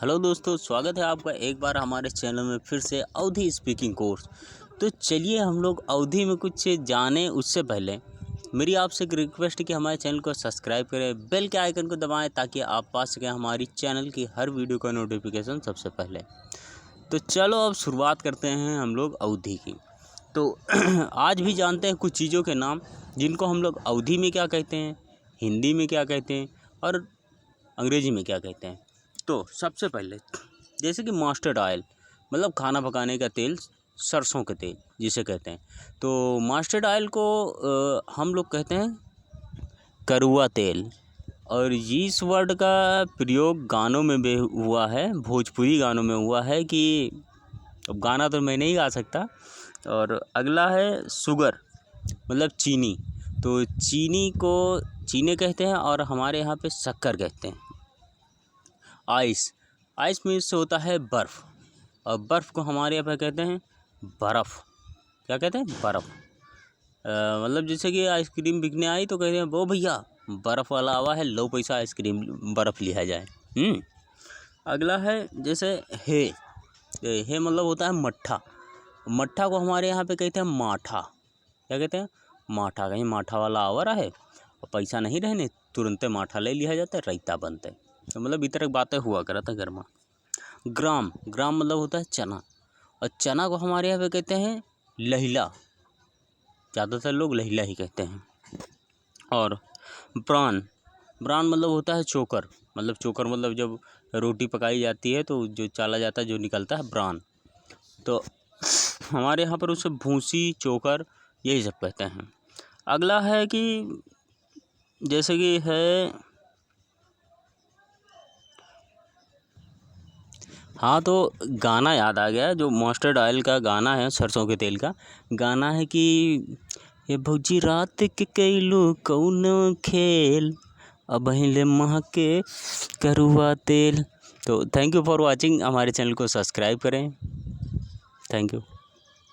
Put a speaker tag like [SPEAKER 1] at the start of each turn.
[SPEAKER 1] Hello दोस्तों, स्वागत है आपका एक बार हमारे चैनल में फिर से अवधी स्पीकिंग कोर्स। तो चलिए हम लोग अवधी में कुछ जाने उससे पहले मेरी आपसे एक रिक्वेस्ट है कि हमारे चैनल को सब्सक्राइब करें, बेल के आइकन को दबाएं ताकि आप पा सकें हमारी चैनल की हर वीडियो का नोटिफिकेशन सबसे पहले। तो चलो अब शुरुआत करते हैं हम लोग अवधी की। तो आज भी जानते हैं कुछ चीज़ों के नाम जिनको हम लोग अवधी में क्या कहते हैं, हिंदी में क्या कहते हैं और अंग्रेजी में क्या कहते हैं। तो सबसे पहले जैसे कि मस्टर्ड ऑयल मतलब खाना पकाने का तेल, सरसों के तेल जिसे कहते हैं। तो मस्टर्ड ऑयल को हम लोग कहते हैं कड़वा तेल। और इस वर्ड का प्रयोग गानों में भी हुआ है, भोजपुरी गानों में हुआ है कि अब गाना तो मैं नहीं गा सकता। और अगला है शुगर मतलब चीनी। तो चीनी को चीनी कहते हैं और हमारे यहाँ पे शक्कर कहते हैं। आइस आइस मीन्स होता है बर्फ़, और बर्फ़ को हमारे यहाँ पे कहते हैं बर्फ़। क्या कहते हैं? बर्फ़। मतलब जैसे कि आइसक्रीम बिकने आई तो कहते हैं वो भैया बर्फ़ वाला आवा है, लो पैसा आइसक्रीम बर्फ़ लिया जाए। अगला है जैसे हे मतलब होता है मट्ठा। मट्ठा को हमारे यहाँ पे कहते हैं माठा। क्या कहते हैं? माठा। कहीं माठा वाला आवा है और पैसा नहीं रहने तुरंते माठा ले लिया जाता है, रायता बनता है। तो मतलब इस तरह बातें हुआ करा था घर में। ग्राम मतलब होता है चना, और चना को हमारे यहाँ पे कहते हैं लहिला। ज़्यादातर लोग लहिला ही कहते हैं। और ब्रान मतलब होता है चोकर। मतलब चोकर मतलब जब रोटी पकाई जाती है तो जो चाला जाता है, जो निकलता है, ब्रान। तो हमारे यहाँ पर उसे भूसी, चोकर यही सब कहते हैं। अगला है कि जैसे कि है, हाँ तो गाना याद आ गया, जो मस्टर्ड ऑयल का गाना है, सरसों के तेल का गाना है कि ये भौजी रात के कैलू कौन खेल, अब ले महके करुआ तेल। तो थैंक यू फॉर वाचिंग। हमारे चैनल को सब्सक्राइब करें। Thank you.